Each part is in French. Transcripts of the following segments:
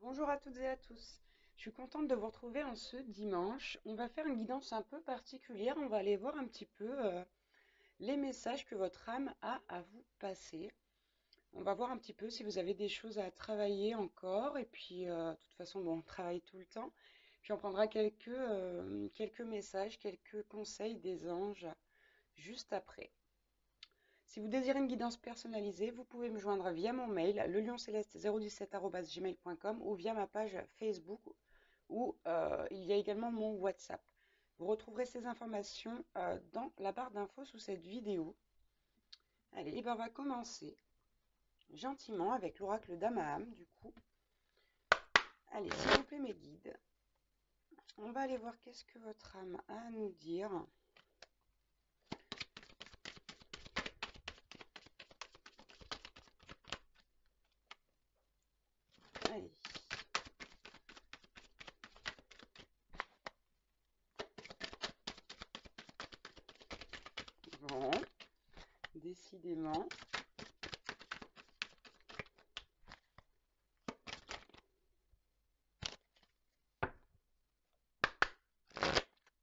Bonjour à toutes et à tous. Je suis contente de vous retrouver en ce dimanche. On va faire une guidance un peu particulière. On va aller voir un petit peu les messages que votre âme a à vous passer. On va voir un petit peu si vous avez des choses à travailler encore. Et puis, de toute façon, bon, on travaille tout le temps. Puis on prendra quelques messages, quelques conseils des anges juste après. Si vous désirez une guidance personnalisée, vous pouvez me joindre via mon mail, lelioncéleste017@gmail.com ou via ma page Facebook où il y a également mon WhatsApp. Vous retrouverez ces informations dans la barre d'infos sous cette vidéo. Allez, et ben on va commencer gentiment avec l'oracle d'Amaham du coup. Allez, s'il vous plaît mes guides, on va aller voir qu'est-ce que votre âme a à nous dire. Allez. Bon, décidément.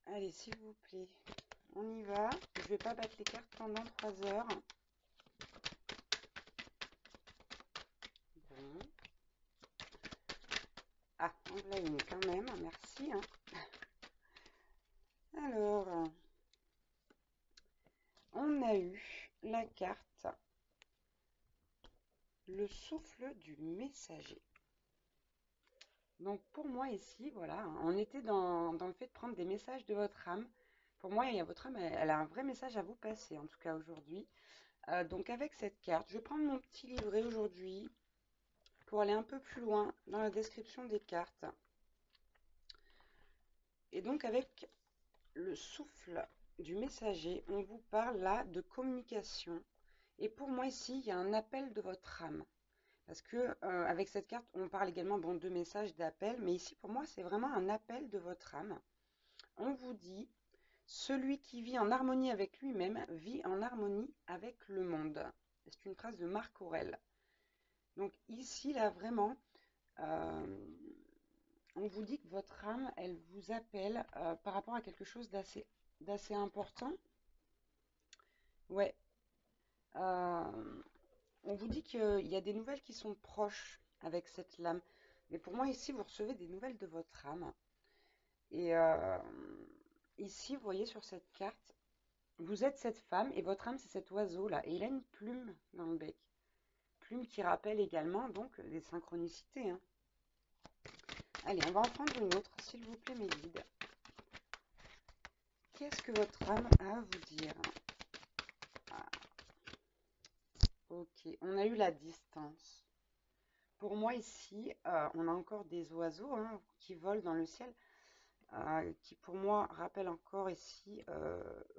Allez, s'il vous plaît, on y va. Je ne vais pas battre les cartes pendant 3 heures. Bon. Ah, on l'a une quand même, merci. Hein. Alors, on a eu la carte le souffle du messager. Donc pour moi ici, voilà, on était dans le fait de prendre des messages de votre âme. Pour moi, il y a votre âme, elle a un vrai message à vous passer, en tout cas aujourd'hui. Donc avec cette carte, je vais prendre mon petit livret aujourd'hui pour aller un peu plus loin dans la description des cartes. Et donc avec le souffle du messager, on vous parle là de communication. Et pour moi ici, il y a un appel de votre âme. Parce que avec cette carte, on parle également bon, de messages, d'appels, mais ici pour moi, c'est vraiment un appel de votre âme. On vous dit, celui qui vit en harmonie avec lui-même vit en harmonie avec le monde. C'est une phrase de Marc Aurèle. Donc ici, là, vraiment, on vous dit que votre âme, elle vous appelle par rapport à quelque chose d'assez important. Ouais. On vous dit qu'il y a des nouvelles qui sont proches avec cette lame. Mais pour moi, ici, vous recevez des nouvelles de votre âme. Et ici, vous voyez sur cette carte, vous êtes cette femme et votre âme, c'est cet oiseau-là. Et il a une plume dans le bec. Plume qui rappelle également donc les synchronicités. Hein. Allez, on va en prendre une autre, s'il vous plaît, mes guides. Qu'est-ce que votre âme a à vous dire? Ah. Ok, on a eu la distance. Pour moi ici, on a encore des oiseaux hein, qui volent dans le ciel, qui pour moi rappellent encore ici,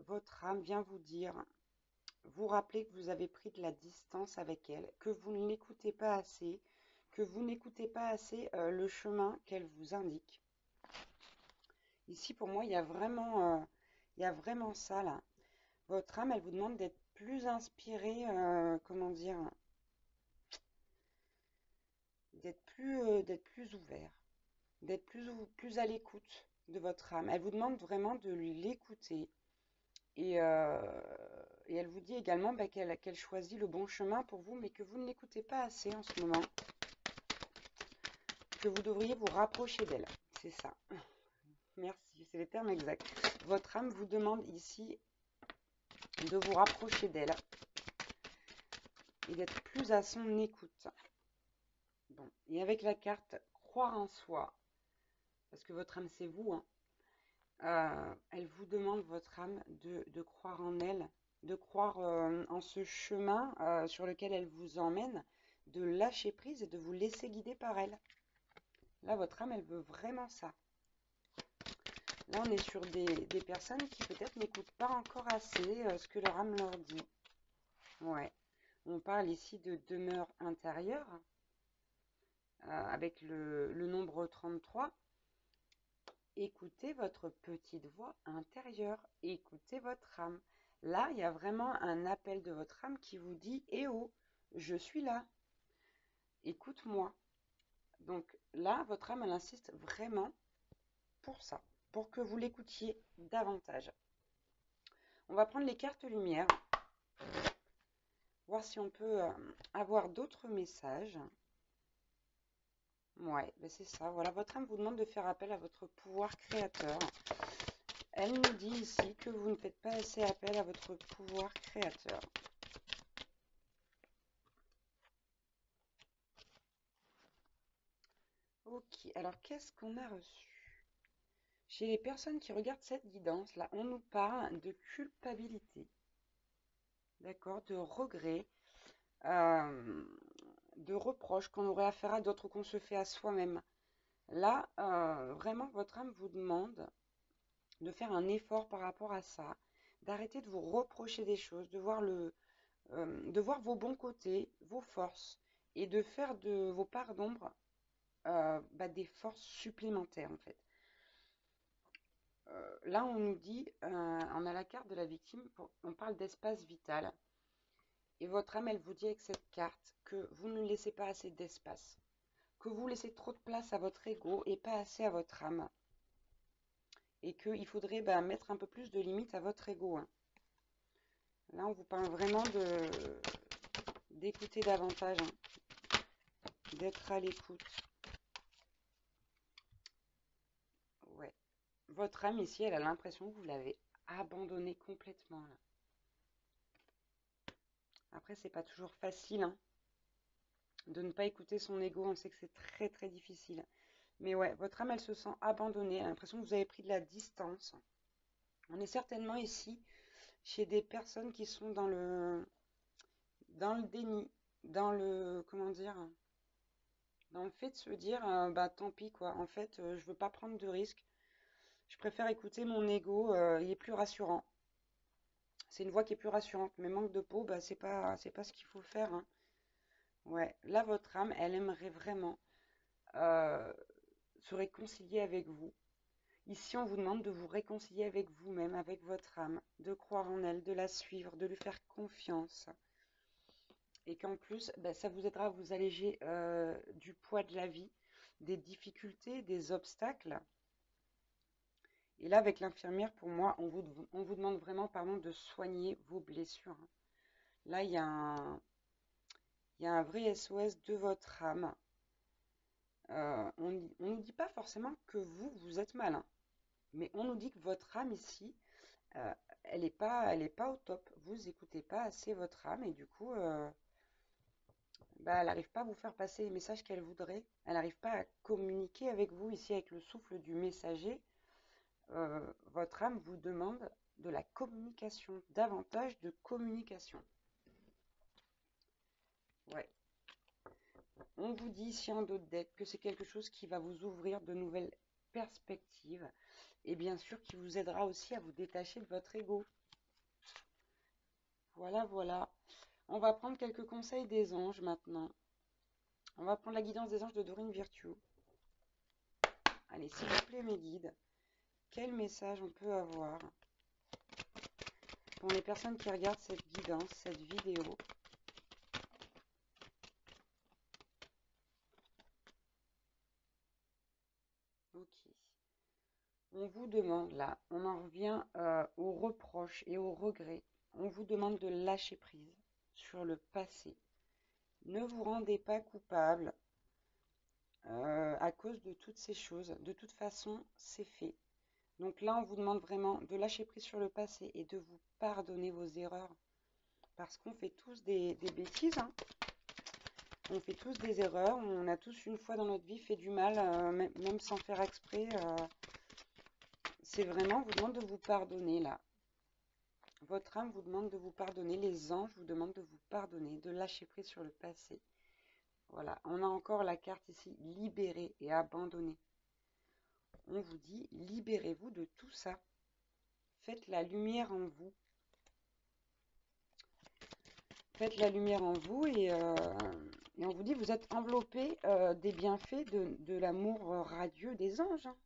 votre âme vient vous rappeler que vous avez pris de la distance avec elle, que vous ne l'écoutez pas assez, que vous n'écoutez pas assez le chemin qu'elle vous indique. Ici pour moi, il y a vraiment ça là. Votre âme, elle vous demande d'être plus inspiré, comment dire, d'être plus ouvert. D'être plus à l'écoute de votre âme. Elle vous demande vraiment de l'écouter. Et elle vous dit également bah, qu'elle choisit le bon chemin pour vous, mais que vous ne l'écoutez pas assez en ce moment. Que vous devriez vous rapprocher d'elle. C'est ça. Merci, c'est les termes exacts. Votre âme vous demande ici de vous rapprocher d'elle et d'être plus à son écoute. Bon. Et avec la carte croire en soi, parce que votre âme c'est vous, hein. Elle vous demande, votre âme, de croire en elle, de croire en ce chemin sur lequel elle vous emmène, de lâcher prise et de vous laisser guider par elle. Là, votre âme, elle veut vraiment ça. Là, on est sur des personnes qui peut-être n'écoutent pas encore assez ce que leur âme leur dit. Ouais. On parle ici de demeure intérieure avec le nombre 33. Écoutez votre petite voix intérieure, écoutez votre âme. Là, il y a vraiment un appel de votre âme qui vous dit « Eh oh, je suis là, écoute-moi ». Donc là, votre âme, elle insiste vraiment pour ça, pour que vous l'écoutiez davantage. On va prendre les cartes lumière, voir si on peut avoir d'autres messages. Ouais, ben c'est ça. Voilà, votre âme vous demande de faire appel à votre pouvoir créateur. Elle nous dit ici que vous ne faites pas assez appel à votre pouvoir créateur. Ok, alors qu'est-ce qu'on a reçu? Chez les personnes qui regardent cette guidance, là, on nous parle de culpabilité, d'accord, de regret, euh, de reproches qu'on aurait à faire à d'autres, qu'on se fait à soi-même. Là, vraiment, votre âme vous demande de faire un effort par rapport à ça, d'arrêter de vous reprocher des choses, de voir vos bons côtés, vos forces, et de faire de vos parts d'ombre des forces supplémentaires, en fait. Là, on nous dit, on a la carte de la victime, on parle d'espace vital. Et votre âme, elle vous dit avec cette carte que vous ne laissez pas assez d'espace, que vous laissez trop de place à votre ego et pas assez à votre âme. Et qu'il faudrait mettre un peu plus de limites à votre ego. Hein. Là, on vous parle vraiment d'écouter davantage, hein, d'être à l'écoute. Ouais. Votre âme ici, elle a l'impression que vous l'avez abandonnée complètement. Là. Après, c'est pas toujours facile hein, de ne pas écouter son ego. On sait que c'est très très difficile. Mais ouais, votre âme, elle se sent abandonnée. Elle a l'impression que vous avez pris de la distance. On est certainement ici chez des personnes qui sont dans le déni, dans le, comment dire, dans le fait de se dire, tant pis quoi. En fait, je veux pas prendre de risques. Je préfère écouter mon ego. Il est plus rassurant. C'est une voix qui est plus rassurante. Mais manque de peau, c'est pas ce qu'il faut faire. Hein. Ouais, là, votre âme, elle aimerait vraiment euh, se réconcilier avec vous. Ici, on vous demande de vous réconcilier avec vous-même, avec votre âme, de croire en elle, de la suivre, de lui faire confiance. Et qu'en plus, ça vous aidera à vous alléger du poids de la vie, des difficultés, des obstacles. Et là, avec l'infirmière, pour moi, on vous demande vraiment, pardon, de soigner vos blessures. Là, il y a un vrai SOS de votre âme. On ne nous dit pas forcément que vous êtes mal, hein, mais on nous dit que votre âme ici, euh, elle est pas au top. Vous écoutez pas assez votre âme et du coup, elle n'arrive pas à vous faire passer les messages qu'elle voudrait. Elle n'arrive pas à communiquer avec vous ici avec le souffle du messager. Votre âme vous demande de la communication, davantage de communication. Ouais. On vous dit ici en dos de deck que c'est quelque chose qui va vous ouvrir de nouvelles perspectives et bien sûr qui vous aidera aussi à vous détacher de votre ego. Voilà, voilà. On va prendre quelques conseils des anges maintenant. On va prendre la guidance des anges de Dorine Virtue. Allez, s'il vous plaît, mes guides, quel message on peut avoir pour les personnes qui regardent cette guidance, cette vidéo? Ok. On vous demande là, on en revient aux reproches et aux regrets. On vous demande de lâcher prise sur le passé. Ne vous rendez pas coupable à cause de toutes ces choses. De toute façon, c'est fait. Donc là, on vous demande vraiment de lâcher prise sur le passé et de vous pardonner vos erreurs. Parce qu'on fait tous des bêtises. Hein. On fait tous des erreurs. On a tous une fois dans notre vie fait du mal, même sans faire exprès. C'est vraiment, on vous demande de vous pardonner là. Votre âme vous demande de vous pardonner. Les anges vous demandent de vous pardonner, de lâcher prise sur le passé. Voilà, on a encore la carte ici, libérer et abandonner. On vous dit, libérez-vous de tout ça. Faites la lumière en vous. Faites la lumière en vous et on vous dit, vous êtes enveloppé des bienfaits de l'amour radieux des anges. Hein.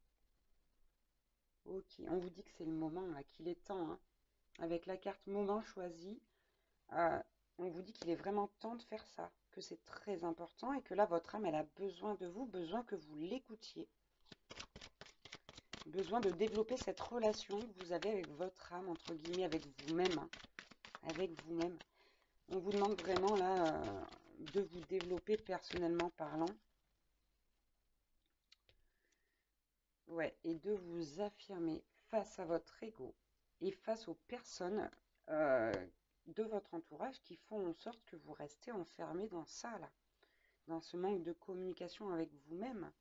Ok, on vous dit que c'est le moment, là, qu'il est temps. Hein. Avec la carte moment choisi, on vous dit qu'il est vraiment temps de faire ça. que c'est très important et que là, votre âme, elle a besoin de vous, besoin que vous l'écoutiez, besoin de développer cette relation que vous avez avec votre âme, entre guillemets, avec vous-même, hein, avec vous-même. On vous demande vraiment là de vous développer personnellement parlant. Ouais, et de vous affirmer face à votre ego et face aux personnes de votre entourage qui font en sorte que vous restez enfermé dans ça, là, dans ce manque de communication avec vous-même.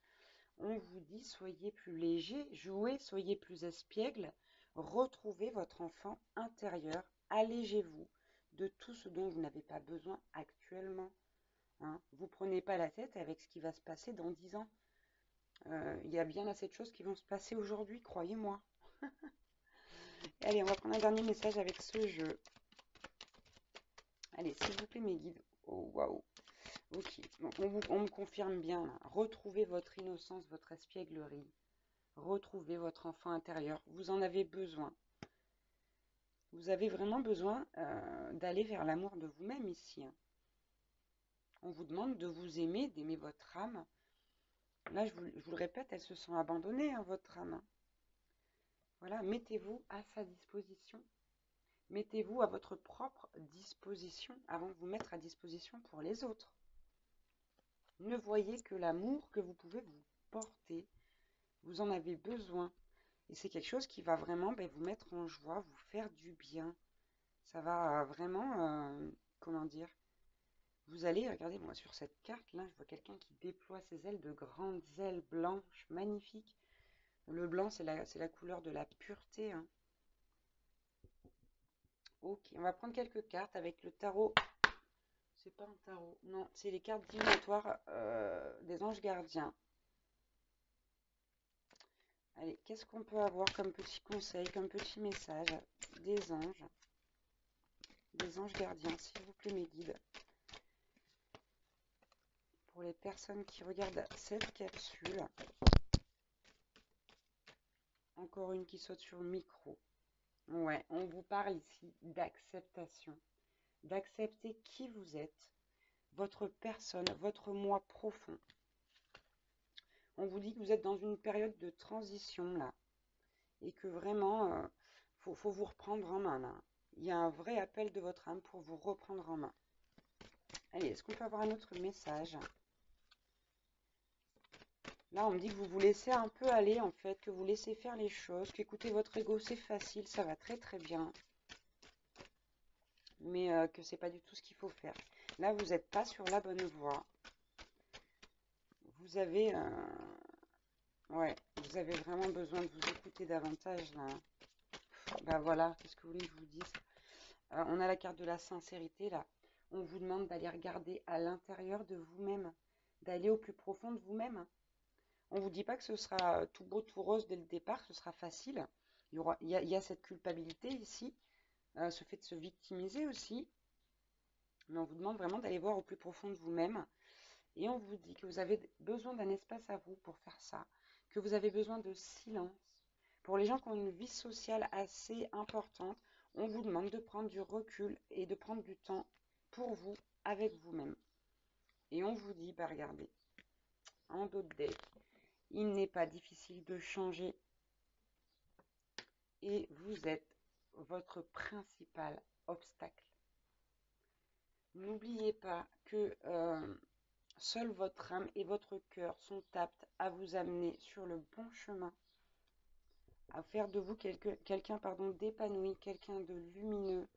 On vous dit, soyez plus léger, jouez, soyez plus espiègle, retrouvez votre enfant intérieur, allégez-vous de tout ce dont vous n'avez pas besoin actuellement. Hein. Vous prenez pas la tête avec ce qui va se passer dans 10 ans. Il y a bien assez de choses qui vont se passer aujourd'hui, croyez-moi. Allez, on va prendre un dernier message avec ce jeu. Allez, s'il vous plaît, mes guides. Oh, waouh. Ok, donc on me confirme bien, là. Retrouvez votre innocence, votre espièglerie. Retrouvez votre enfant intérieur. Vous en avez besoin. Vous avez vraiment besoin d'aller vers l'amour de vous-même ici. Hein. On vous demande de vous aimer, d'aimer votre âme. Là, je vous le répète, elle se sent abandonnée, hein, votre âme. Voilà, mettez-vous à sa disposition. Mettez-vous à votre propre disposition avant de vous mettre à disposition pour les autres. Ne voyez que l'amour que vous pouvez vous porter. Vous en avez besoin. Et c'est quelque chose qui va vraiment vous mettre en joie, vous faire du bien. Ça va vraiment, comment dire, vous allez, regardez, moi sur cette carte là, je vois quelqu'un qui déploie ses ailes, de grandes ailes blanches, magnifiques. Le blanc, c'est la couleur de la pureté. Hein. Ok, on va prendre quelques cartes avec le tarot. C'est pas un tarot, non, c'est les cartes divinatoires des anges gardiens. Allez, qu'est-ce qu'on peut avoir comme petit conseil, comme petit message des anges gardiens, s'il vous plaît, mes guides. Pour les personnes qui regardent cette capsule, encore une qui saute sur le micro. Ouais, on vous parle ici d'acceptation, d'accepter qui vous êtes, votre personne, votre moi profond. On vous dit que vous êtes dans une période de transition là, et que vraiment, faut vous reprendre en main là. Il y a un vrai appel de votre âme pour vous reprendre en main. Allez, est-ce qu'on peut avoir un autre message ? Là, on me dit que vous vous laissez un peu aller, en fait, que vous laissez faire les choses, qu'écouter votre ego, c'est facile, ça va très très bien. Mais que c'est pas du tout ce qu'il faut faire. Là, vous n'êtes pas sur la bonne voie. Vous avez, ouais, vous avez vraiment besoin de vous écouter davantage, là. Bah voilà, qu'est-ce que vous voulez que je vous dise ? On a la carte de la sincérité, là. On vous demande d'aller regarder à l'intérieur de vous-même, d'aller au plus profond de vous-même. On ne vous dit pas que ce sera tout beau, tout rose dès le départ, que ce sera facile. Il y a cette culpabilité ici, ce fait de se victimiser aussi. Mais on vous demande vraiment d'aller voir au plus profond de vous-même. Et on vous dit que vous avez besoin d'un espace à vous pour faire ça, que vous avez besoin de silence. Pour les gens qui ont une vie sociale assez importante, on vous demande de prendre du recul et de prendre du temps pour vous, avec vous-même. Et on vous dit, bah regardez, en dos de deck, il n'est pas difficile de changer et vous êtes votre principal obstacle. N'oubliez pas que seul votre âme et votre cœur sont aptes à vous amener sur le bon chemin, à faire de vous quelqu'un d'épanoui, quelqu'un de lumineux.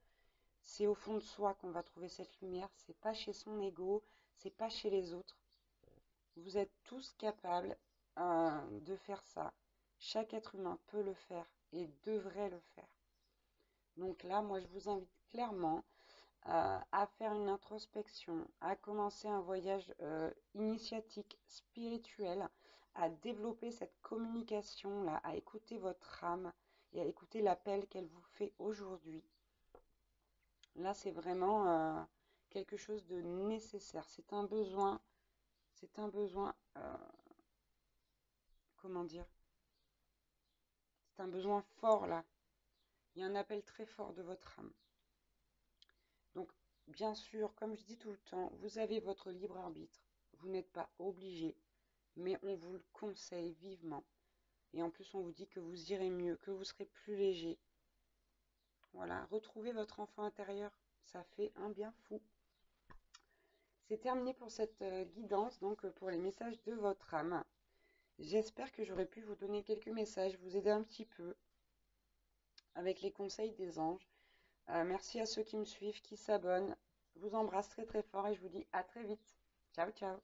C'est au fond de soi qu'on va trouver cette lumière, c'est pas chez son ego, c'est pas chez les autres. Vous êtes tous capables de faire ça. Chaque être humain peut le faire et devrait le faire. Donc là, moi, je vous invite clairement à faire une introspection, à commencer un voyage initiatique, spirituel, à développer cette communication-là, à écouter votre âme et à écouter l'appel qu'elle vous fait aujourd'hui. Là, c'est vraiment quelque chose de nécessaire. C'est un besoin, comment dire, c'est un besoin fort là. Il y a un appel très fort de votre âme. Donc, bien sûr, comme je dis tout le temps, vous avez votre libre arbitre. Vous n'êtes pas obligé, mais on vous le conseille vivement. Et en plus, on vous dit que vous irez mieux, que vous serez plus léger. Voilà, retrouvez votre enfant intérieur. Ça fait un bien fou. C'est terminé pour cette guidance, donc pour les messages de votre âme. J'espère que j'aurai pu vous donner quelques messages, vous aider un petit peu avec les conseils des anges. Merci à ceux qui me suivent, qui s'abonnent. Je vous embrasse très très fort et je vous dis à très vite. Ciao, ciao.